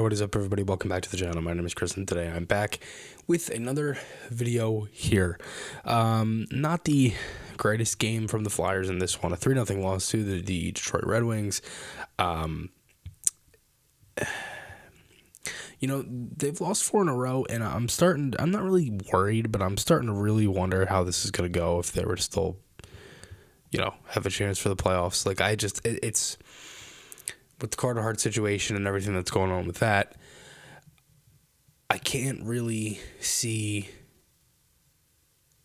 What is up, everybody? Welcome back to the channel. My name is Chris, and today I'm back with another video here. Not the greatest game from the Flyers in this one. A 3-0 loss to the Detroit Red Wings. They've lost 4 in a row, and I'm not really worried, but I'm starting to really wonder how this is going to go if they were to still, have a chance for the playoffs. It's with the Carter Hart situation and everything that's going on with that, I can't really see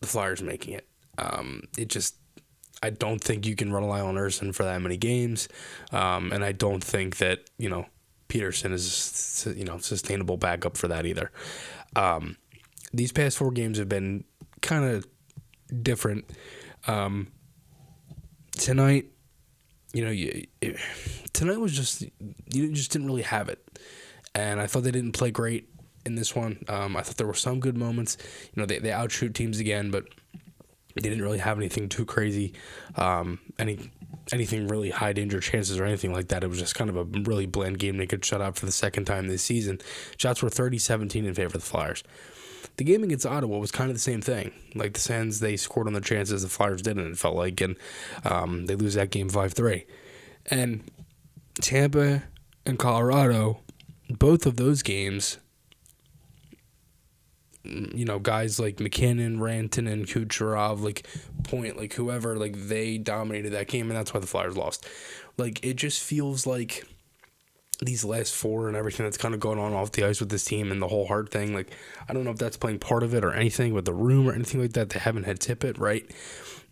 the Flyers making it. I don't think you can rely on Ersson for that many games, and I don't think that, Peterson is, sustainable backup for that either. These past 4 games have been kind of different. Tonight, tonight was you just didn't really have it, and I thought they didn't play great in this one. I thought there were some good moments. They outshoot teams again, but they didn't really have anything too crazy, anything really high danger chances or anything like that. It was just kind of a really bland game. They could shut out for the second time this season. Shots were 30-17 in favor of the Flyers. The game against Ottawa was kind of the same thing. Like the Sens, they scored on the chances, the Flyers didn't, it felt like, and they lose that game 5-3. And Tampa and Colorado, both of those games, guys like McKinnon, Rantanen, Kucherov, Point, whoever, they dominated that game, and that's why the Flyers lost. It just feels like these last 4 and everything that's kind of going on off the ice with this team and the whole Hart thing, I don't know if that's playing part of it or anything with the room or anything like that. They haven't had Tippett, right?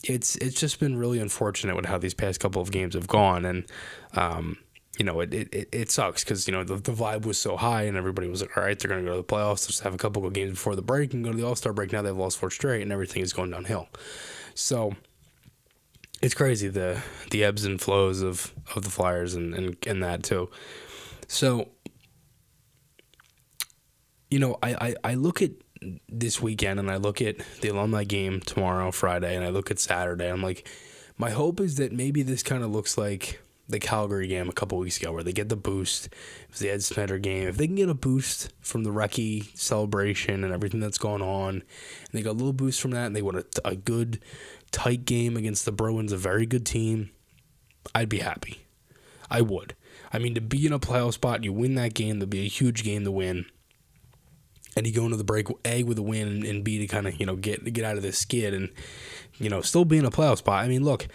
It's just been really unfortunate with how these past couple of games have gone, and it sucks because the vibe was so high and everybody was like, all right, they're going to go to the playoffs, just have a couple of games before the break and go to the All-Star break. Now they've lost 4 straight and everything is going downhill. So it's crazy, the ebbs and flows of the Flyers and that too. So I look at this weekend and I look at the alumni game tomorrow, Friday, and I look at Saturday. I'm like, my hope is that maybe this kind of looks like the Calgary game a couple weeks ago where they get the boost. It was the Ed Snyder game. If they can get a boost from the Recce celebration and everything that's going on, and they got a little boost from that, and they won a good, tight game against the Bruins, a very good team, I'd be happy. I would. I mean, to be in a playoff spot, you win that game, that'd be a huge game to win. And you go into the break, A, with a win, and B, to kind of, get out of this skid and, still be in a playoff spot. I mean, look,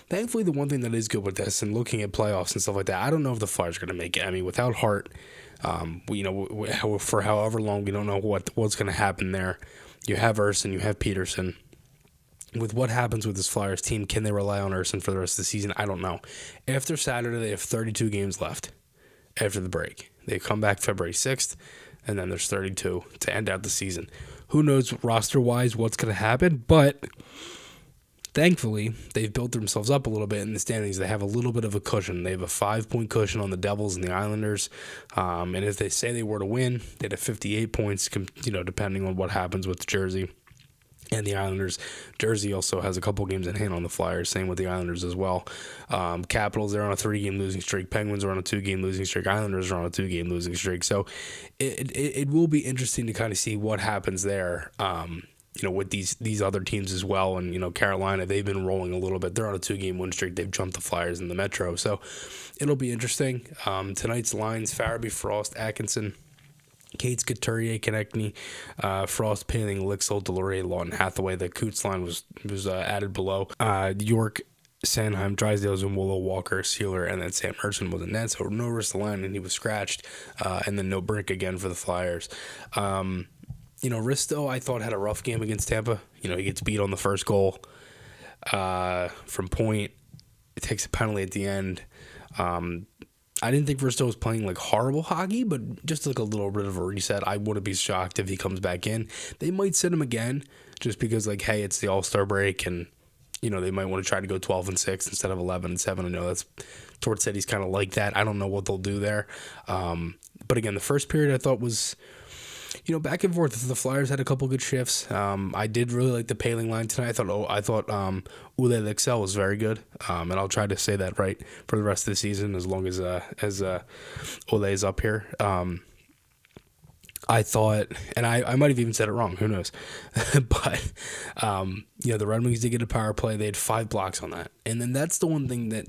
thankfully, the one thing that is good with this and looking at playoffs and stuff like that, I don't know if the Flyers are going to make it. I mean, without Hart, for however long, we don't know what's going to happen there. You have Ersson, you have Peterson. With what happens with this Flyers team, can they rely on Ersson for the rest of the season? I don't know. After Saturday, they have 32 games left after the break. They come back February 6th, and then there's 32 to end out the season. Who knows roster-wise what's going to happen, but thankfully, they've built themselves up a little bit in the standings. They have a little bit of a cushion. They have a 5-point cushion on the Devils and the Islanders. And if they say they were to win, they'd have 58 points, depending on what happens with Jersey and the Islanders. Jersey also has a couple games in hand on the Flyers, same with the Islanders as well. Capitals, they're on a 3-game losing streak. Penguins are on a 2-game losing streak. Islanders are on a 2-game losing streak. So it will be interesting to kind of see what happens there. With these other teams as well. And, Carolina, they've been rolling a little bit. They're on a 2-game win streak. They've jumped the Flyers in the Metro. So it'll be interesting. Tonight's lines, Farabee, Frost, Atkinson, Cates, Couturier, Konechny, Frost, Panning, Lixel, Delorier, Lawton, Hathaway. The Coots line was added below. York, Sanheim, Drysdale, Zumwolo, Walker, Sealer, and then Sam Ersson was in net. So no Ristolainen, and he was scratched. And then no Brink again for the Flyers. Risto, I thought, had a rough game against Tampa. He gets beat on the first goal from Point. It takes a penalty at the end. I didn't think Risto was playing horrible hockey, but just a little bit of a reset. I wouldn't be shocked if he comes back in. They might sit him again just because, hey, it's the All-Star break, and they might want to try to go 12-6 instead of 11-7. I know that's Tort said he's kind of like that. I don't know what they'll do there. But again, the first period I thought was, back and forth. The Flyers had a couple good shifts. I did really like the Paling line tonight. I thought Ule Lixel was very good, and I'll try to say that right for the rest of the season as long as Ole is up here. I thought, and I might have even said it wrong, who knows, but, the Red Wings did get a power play. They had 5 blocks on that. And then that's the one thing that,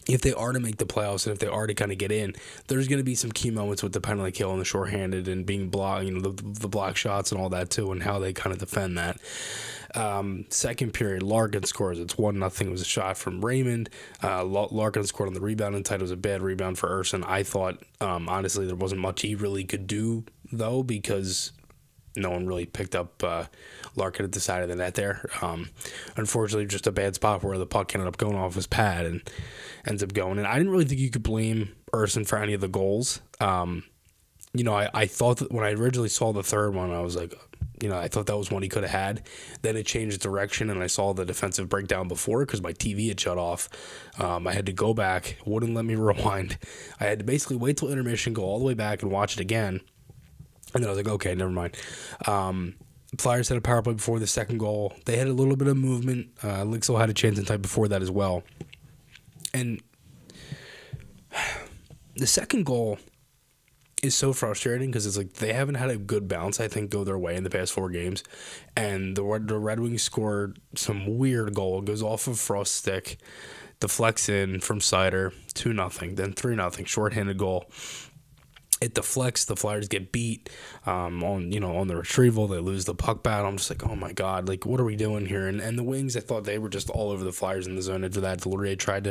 if they are to make the playoffs and if they are to kind of get in, there's going to be some key moments with the penalty kill and the shorthanded and being blocked, the block shots and all that too, and how they kind of defend that. Second period, Larkin scores. It's 1-0. It was a shot from Raymond. Larkin scored on the rebound, and it was a bad rebound for Urson. I thought, honestly, there wasn't much he really could do, though, because no one really picked up Larkin at the side of the net there. Unfortunately, just a bad spot where the puck ended up going off his pad and ends up going. And I didn't really think you could blame Urson for any of the goals. I thought that when I originally saw the third one, I was like, I thought that was one he could have had. Then it changed direction, and I saw the defensive breakdown before because my TV had shut off. I had to go back. It wouldn't let me rewind. I had to basically wait till intermission, go all the way back, and watch it again. And then I was like, okay, never mind. Flyers had a power play before the second goal. They had a little bit of movement. Lixo had a chance in time before that as well. And the second goal is so frustrating because it's like they haven't had a good bounce, I think, go their way in the past 4 games. And the Red Wings scored some weird goal. It goes off of Frost's stick, deflects in from Seider, 2-0, then 3-0, shorthanded goal. It deflects, the Flyers get beat on the retrieval. They lose the puck battle. I'm just like, oh my God, like, what are we doing here? And the Wings, I thought they were just all over the Flyers in the zone after that. Delorier tried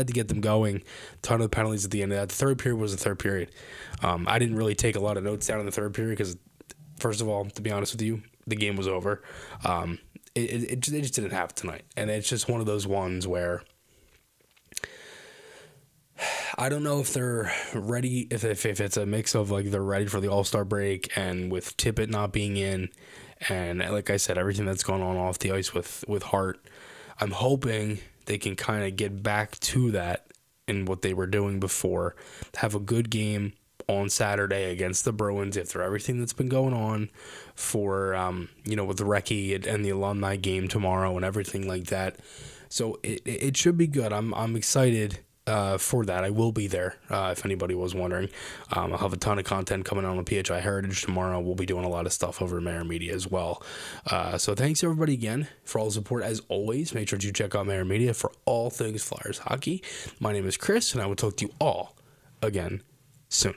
to get them going. Ton of penalties at the end of that. The third period was the third period. I didn't really take a lot of notes down in the third period because, first of all, to be honest with you, the game was over. They just didn't have it tonight. And it's just one of those ones where I don't know if they're ready, if it's a mix of like they're ready for the All-Star break and with Tippett not being in, and like I said, everything that's going on off the ice with Hart. I'm hoping they can kind of get back to that in what they were doing before. Have a good game on Saturday against the Bruins after everything that's been going on for, with the Recce and the alumni game tomorrow and everything like that. So it should be good. I'm excited for that. I will be there, if anybody was wondering. I'll have a ton of content coming out on the PHI Heritage tomorrow. We'll be doing a lot of stuff over at Maher Media as well. So thanks everybody again for all the support. As always, make sure you check out Maher Media for all things Flyers hockey. My name is Chris, and I will talk to you all again soon.